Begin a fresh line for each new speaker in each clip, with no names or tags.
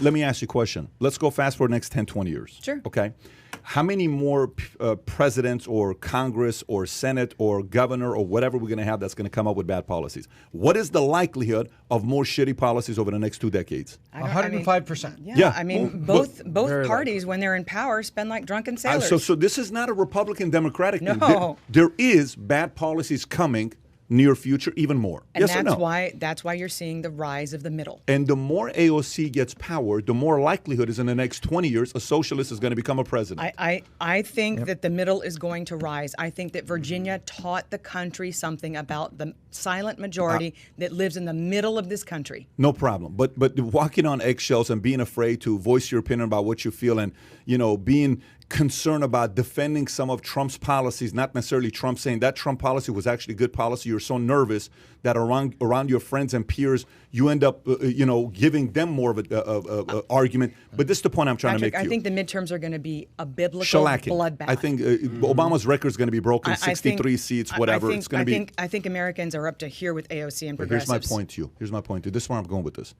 let me ask you a question. Let's go fast for the next 10, 20 years.
Sure.
Okay. How many more presidents or Congress or Senate or governor or whatever we're going to have that's going to come up with bad policies? What is the likelihood of more shitty policies over the next 2 decades?
105%.
Yeah, I mean, both parties, when they're in power, spend like drunken sailors.
So this is not a Republican-Democratic thing.
No.
There is bad policies coming near future, even more.
And
yes or no?
That's why you're seeing the rise of the middle.
And the more AOC gets power, the more likelihood is in the next 20 years a socialist is going to become a president.
I think that the middle is going to rise. I think that Virginia taught the country something about the silent majority that lives in the middle of this country.
No problem. But walking on eggshells and being afraid to voice your opinion about what you feel and, being concerned about defending some of Trump's policies, not necessarily Trump saying that Trump policy was actually good policy. You're so nervous that around your friends and peers, you end up, giving them more of a argument. But this is the point I'm trying to make to you.
I think the midterms are going to be a biblical bloodbath.
I think Obama's record is going to be broken, 63 seats, whatever. It's going to be.
I think Americans are up to here with AOC and progressives.
Here's my point to you. This is where I'm going with this.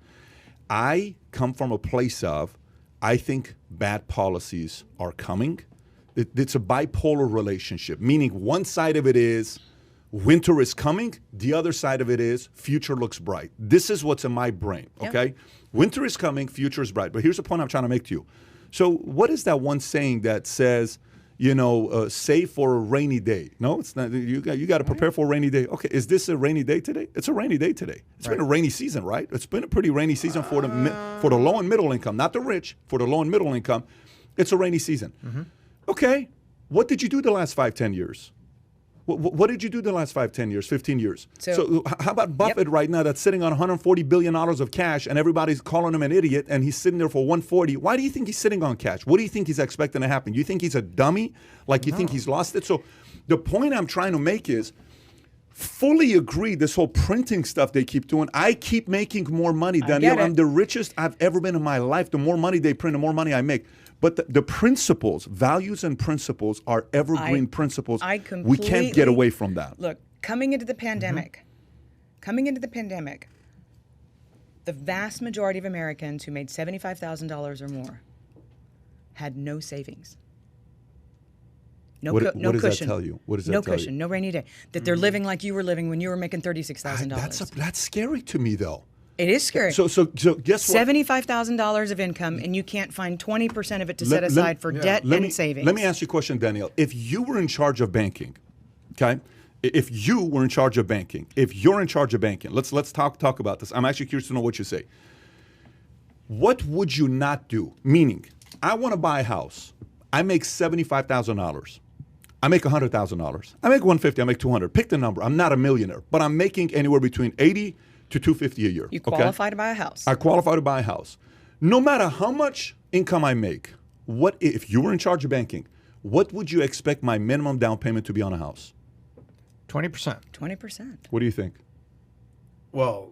I come from a place of, I think bad policies are coming. It's a bipolar relationship, meaning one side of it is winter is coming. The other side of it is future looks bright. This is what's in my brain, okay? Winter is coming, future is bright. But here's the point I'm trying to make to you. So what is that one saying that says, save for a rainy day? No, it's not. You got to prepare for a rainy day. Okay, is this a rainy day today? It's a rainy day today. It's been a rainy season, right? It's been a pretty rainy season for the low and middle income, not the rich. For the low and middle income, it's a rainy season. Mm-hmm. Okay, what did you do the last 5, 10 years? What did you do the last 5, 10 years, 15 years? So how about Buffett right now that's sitting on $140 billion of cash and everybody's calling him an idiot and he's sitting there for 140? Why do you think he's sitting on cash? What do you think he's expecting to happen? You think he's a dummy? Like you think he's lost it? So the point I'm trying to make is fully agree this whole printing stuff they keep doing. I keep making more money, Danielle. I'm the richest I've ever been in my life. The more money they print, the more money I make. But the principles, values and principles are evergreen principles. We can't get away from that.
Look, coming into the pandemic, the vast majority of Americans who made $75,000 or more had no savings.
What does that tell you? What does that tell you?
No cushion, no rainy day. That they're living like you were living when you were making $36,000.
That's scary to me, though.
It is scary.
So guess what?
$75,000 of income, and you can't find 20% of it to set aside for debt and savings.
Let me ask you a question, Danielle. If you were in charge of banking, okay? If you were in charge of banking, if you're in charge of banking, let's talk about this. I'm actually curious to know what you say. What would you not do? Meaning, I want to buy a house. I make $75,000. I make $100,000. I make $150,000. I make $200,000. Pick the number. I'm not a millionaire, but I'm making anywhere between $80,000 to $250,000 a year.
You qualify to buy a house.
I qualify to buy a house. No matter how much income I make, what if you were in charge of banking, what would you expect my minimum down payment to be on a house?
20%.
20%.
What do you think?
Well,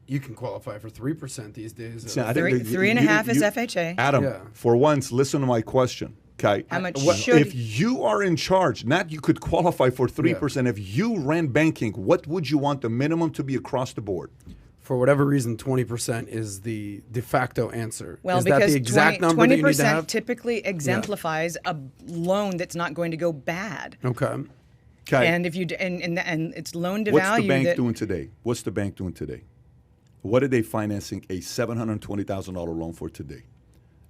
you can qualify for 3% these days.
See,
3.5 is FHA.
Adam, for once, listen to my question. Okay.
How much
if you are in charge, not you could qualify for 3%. If you ran banking, what would you want the minimum to be across the board?
For whatever reason, 20% is the de facto answer.
Well,
is
because
that the exact number that you need to have?
20% typically exemplifies a loan that's not going to go bad.
Okay.
And if you and it's loan to
What's
value.
What's the bank doing today? What's the bank doing today? What are they financing a $720,000 loan for today?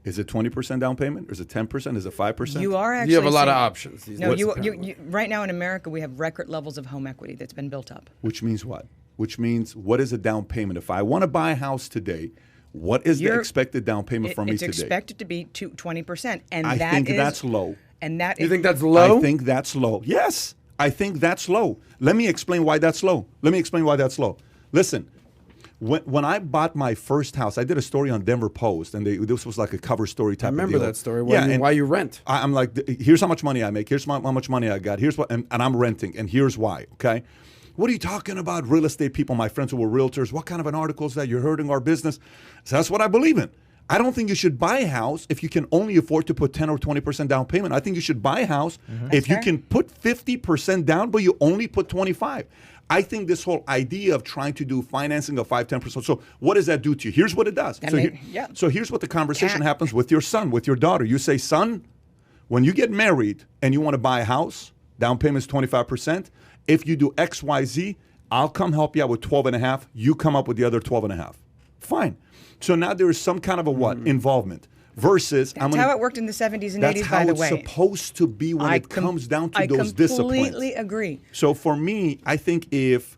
Is it 20% down payment? Or is it 10%? Is it 5%?
You are actually.
You have a lot of options.
No, you right now in America we have record levels of home equity that's been built up.
Which means what? Which means what is a down payment? If I want to buy a house today, what is the expected down payment from me today?
It's expected to be 20%, and
I think that's low.
And that
you think that's low?
I think that's low. Yes, I think that's low. Let me explain why that's low. Listen. When I bought my first house, I did a story on Denver Post, and this was like a cover story type of deal.
I remember that story. Why you rent?
I'm like, here's how much money I make. Here's how much money I got. Here's what, and I'm renting, and here's why, okay? What are you talking about, real estate people, my friends who were realtors? What kind of an article is that? You're hurting our business. So that's what I believe in. I don't think you should buy a house if you can only afford to put 10 or 20% down payment. I think you should buy a house if you can put 50% down, but you only put 25. I think this whole idea of trying to do financing of 5-10%. So what does that do to you? Here's what it does. So here's what the conversation happens with your son, with your daughter. You say, son, when you get married and you want to buy a house, down payment's 25%. If you do X, Y, Z, I'll come help you out with 12.5. You come up with the other 12.5. Fine. So now there is some kind of a involvement. Versus,
that's how it worked in the 70s and 80s, by the way.
That's how it's supposed to be when it comes down to those disciplines.
I completely agree.
So for me, I think if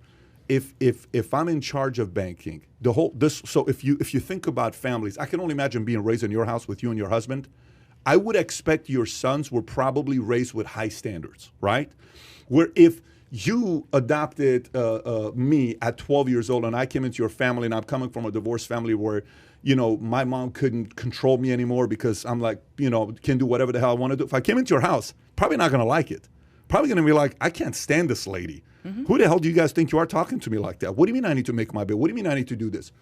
I'm in charge of banking, so if you think about families, I can only imagine being raised in your house with you and your husband. I would expect your sons were probably raised with high standards, right? Where if you adopted me at 12 years old and I came into your family and I'm coming from a divorced family where, my mom couldn't control me anymore because I'm like, can do whatever the hell I want to do. If I came into your house, probably not going to like it. Probably going to be like, I can't stand this lady. Mm-hmm. Who the hell do you guys think you are talking to me like that? What do you mean I need to make my bill? What do you mean I need to do this?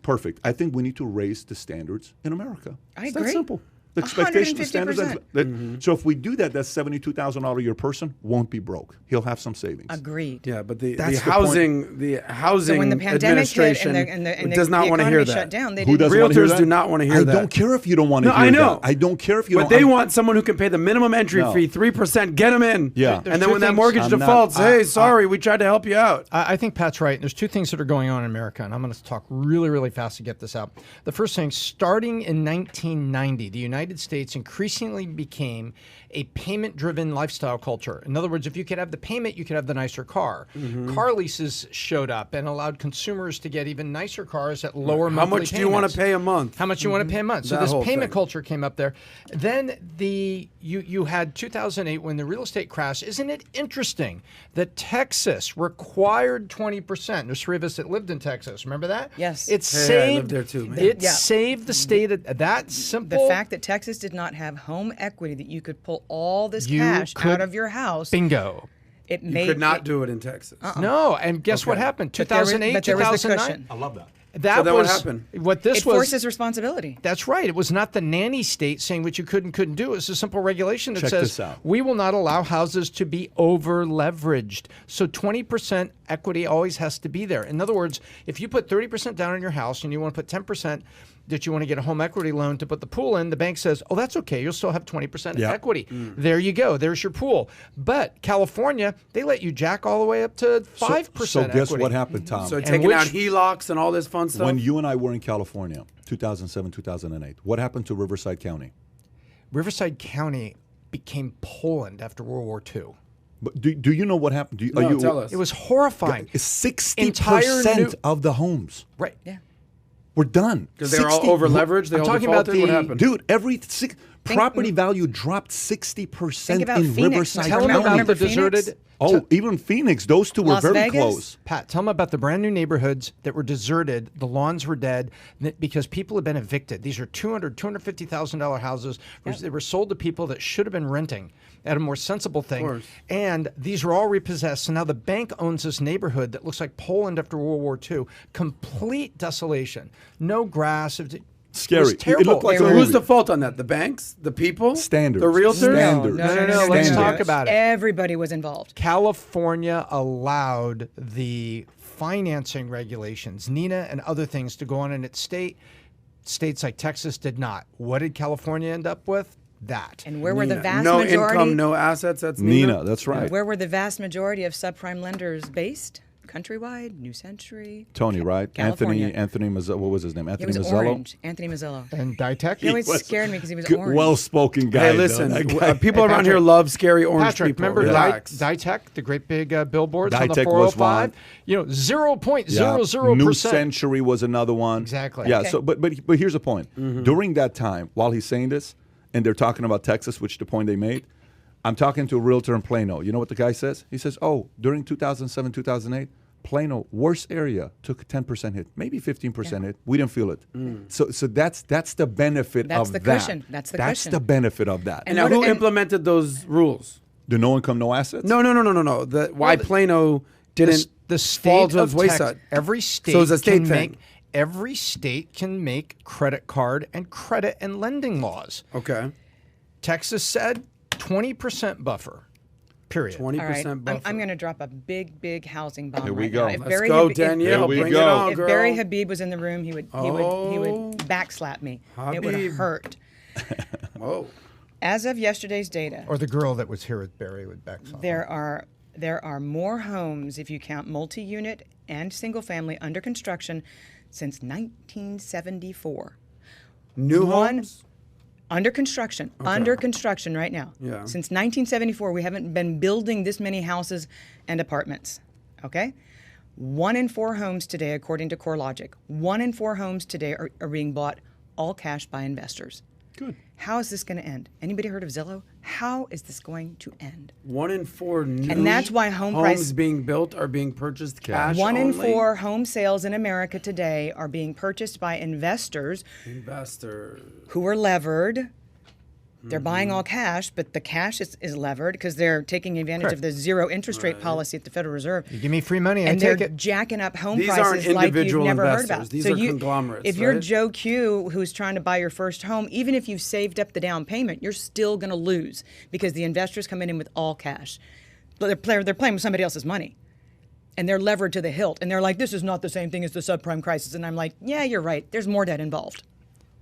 Perfect. I think we need to raise the standards in America.
I
it's
agree.
That simple. The expectation, the standards. So if we do that, that $72,000 a year person won't be broke. He'll have some savings.
Agreed.
Yeah, but the housing
so when the pandemic
administration
hit and
does not want to hear that.
Shut down, they
Realtors do not want to hear that.
I don't care if you don't want to hear
I know.
that. I don't care if you don't.
But they want someone who can pay the minimum entry fee, 3%, get them in.
Yeah.
And then when that mortgage defaults, sorry, we tried to help you out.
I think Pat's right. There's two things that are going on in America, and I'm going to talk really, really fast to get this out. The first thing, starting in 1990, the United States increasingly became a payment-driven lifestyle culture. In other words, if you could have the payment, you could have the nicer car. Mm-hmm. Car leases showed up and allowed consumers to get even nicer cars at lower monthly payments.
How much do you want to pay a month?
How much you want to pay a month? So this payment culture came up there. Then you had 2008 when the real estate crash. Isn't it interesting that Texas required 20%? There's three of us that lived in Texas. Remember that?
Yes.
It saved.
I lived there too, man.
It saved the state of that simple.
The fact that Texas did not have home equity that you could pull all this cash out of your house.
Bingo.
You
could not do it in Texas.
No, and guess what happened? 2008, 2009.
I
love that.
That
so
was
what happened.
What this
it forces responsibility.
That's right. It was not the nanny state saying what you could and couldn't do. It's a simple regulation that
Check
says
this out.
we will not allow houses to be over leveraged. So 20% equity always has to be there. In other words, if you put 30% down on your house and you want to put 10% that you want to get a home equity loan to put the pool in, the bank says, oh, that's okay. You'll still have 20% equity. There you go. There's your pool. But California, they let you jack all the way up to 5%
So guess
equity.
what happened, Tom?
So taking out HELOCs and all this fun stuff?
When you and I were in California, 2007, 2008, what happened to Riverside County?
Riverside County became Poland after World War II.
But do you know what happened?
Tell us.
It was horrifying.
60% of the homes.
Right.
Yeah.
We're done.
Because they were all over leveraged. They
I'm
all
talking
defaulted.
about
What happened?
Dude, property value dropped 60% in
Phoenix.
Riverside
Tell them
County.
about the
Phoenix?
deserted.
Even Phoenix. Those two were
Las
very
Vegas?
close.
Pat, tell them about the brand new neighborhoods that were deserted. The lawns were dead because people had been evicted. These are $250,000 houses. They were sold to people that should have been renting at a more sensible thing. And these were all repossessed. So now the bank owns this neighborhood that looks like Poland after World War II. Complete desolation. No grass.
Scary.
It was terrible.
It looked like
So
a
who's
movie.
the fault on that? The banks? The people?
Standards.
The realtors?
Standards.
No, let's talk about it.
Everybody was involved.
California allowed the financing regulations, NINA and other things, to go on in its state. States like Texas did not. What did California end up with? That.
And where were the vast
no
majority?
income, no assets. That's Nina.
That's right.
Where were the vast majority of subprime lenders based? Countrywide, New Century,
Tony, right?
California.
Anthony Mazzello. What was his name?
It
Anthony
was
Mazzello.
orange. Anthony Mazzello.
And Ditech?
He always scared me because he was orange.
Well-spoken guy.
Hey, listen.
though. That guy.
People around here love scary orange
Patrick,
people.
remember
Relax.
Ditech, the great big billboards on the
Ditech was
405?
one.
0.00%.
New Century was another one.
Exactly.
Yeah.
Okay.
So, but here's the point. During that time, while he's saying this, and they're talking about Texas, which is the point they made, I'm talking to a realtor in Plano. You know what the guy says? He says, "Oh, during 2007, 2008." Plano, worst area, took a 10% hit, maybe 15% hit. We didn't feel it. So that's the benefit
That's
of
the
that.
cushion. That's the
That's
cushion.
the benefit of that.
And now, who implemented those rules?
The no income, no assets?
No. Why Plano didn't
The
fall
state
to
of
its wayside?
Texas, every state
So it's a state
can
thing.
make every state can make credit card and credit and lending laws.
Okay.
Texas said 20% buffer. period.
20%
All right,
buffer.
I'm going to drop a big housing bomb.
Here we
right
go.
Now. If
Let's
Barry
go,
Habib-
Danielle.
Here we
Bring
go.
it on,
If
girl.
Barry Habib was in the room, he would backslap me. It would
Habib.
hurt.
Whoa.
As of yesterday's data,
Or the girl that was here with Barry would backslap.
there are more homes, if you count multi-unit and single-family, under construction since 1974.
New homes?
Under construction right now.
Yeah.
Since 1974, we haven't been building this many houses and apartments. Okay? 1 in 4 homes today, according to CoreLogic, 1 in 4 homes today are being bought all cash by investors.
Good.
How is this going to end? Anybody heard of Zillow? How is this going to end?
1 in 4 new
And that's why home
homes
price-
being built are being purchased cash
1 in
only?
4 home sales in America today are being purchased by investors
Investors.
who are levered. They're buying all cash, but the cash is levered because they're taking advantage of the zero interest rate policy at the Federal Reserve.
You give me free money, I
And
take
they're
it.
jacking up home
These
prices
aren't
like you've
individual
never heard
investors.
about.
These are conglomerates,
If you're
right?
Joe Q who's trying to buy your first home, even if you've saved up the down payment, you're still going to lose because the investors come in with all cash. They're playing with somebody else's money. And they're levered to the hilt. And they're like, this is not the same thing as the subprime crisis. And I'm like, yeah, you're right. There's more debt involved.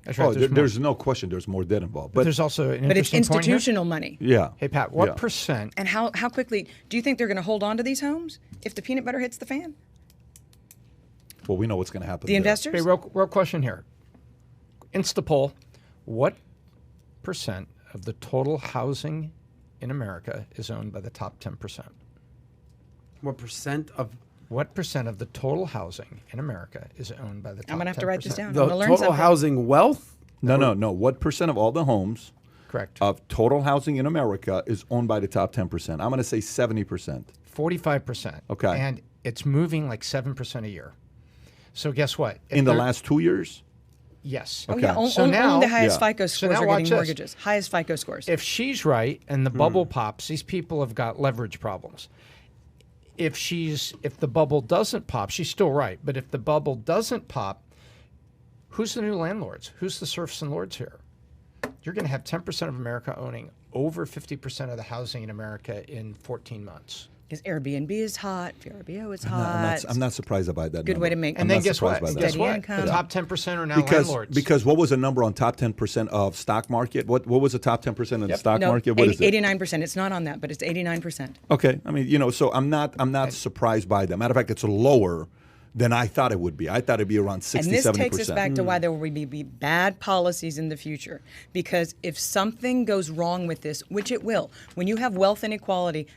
That's right,
Oh,
there's more.
there's no question. There's more debt involved.
But there's also an
But it's
interesting point here.
institutional money.
Yeah.
Hey, Pat, what
Yeah.
percent?
And how quickly do you think they're going to hold on to these homes if the peanut butter hits the fan?
Well, we know what's going to happen.
The
there.
investors?
Hey, real question here. Instapoll, what percent of the total housing in America is owned by the top 10%?
What percent of
What percent of the total housing in America is owned by the top 10%?
I'm going to have to write this down. I'm
the
going to learn
total
something.
housing wealth?
No. What percent of all the homes
Correct.
of total housing in America is owned by the top 10%? I'm going to say 70%.
45%.
Okay.
And it's moving like 7% a year. So guess what? If
In the
they're-
last 2 years?
Yes.
Oh, yeah.
So
Only
now-
the highest
Yeah.
FICO
So
scores
now
are
watch
getting
this.
mortgages. Highest FICO scores.
If she's right and the bubble pops, these people have got leverage problems. If the bubble doesn't pop, she's still right. But if the bubble doesn't pop, who's the new landlords? Who's the serfs and lords here? You're going to have 10% of America owning over 50% of the housing in America in 14 months.
Because Airbnb is hot, VRBO is hot.
I'm not surprised by that.
Good way to make
And then
not
guess
surprised
what?
by that.
Guess
Steady
what?
income.
The top 10% are now
because
landlords.
because what was the number on top 10% of stock market? What was the top 10% of the stock
no,
market? What is it?
89%. It's not on that, but it's 89%.
Okay, I mean, so I'm not surprised by that. Matter of fact, it's lower than I thought it would be. I thought it'd be around 60,
And this
70%.
takes us back to why there will be bad policies in the future. Because if something goes wrong with this, which it will, when you have wealth inequality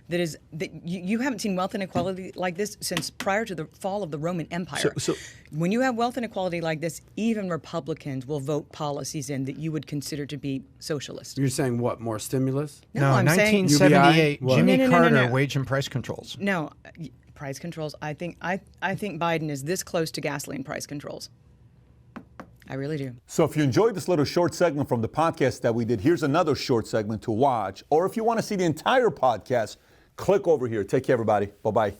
you haven't seen wealth inequality like this since prior to the fall of the Roman Empire.
So-
when you have wealth inequality like this, even Republicans will vote policies in that you would consider to be socialist.
You're saying what? More stimulus?
No,
no,
I'm saying
1978,
UBI?
Jimmy
No, no, no,
Carter,
no, no.
wage and price controls.
no. Price controls. I think Biden is this close to gasoline price controls. I really do.
So if you enjoyed this little short segment from the podcast that we did, here's another short segment to watch. Or if you want to see the entire podcast, click over here. Take care, everybody. Bye-bye.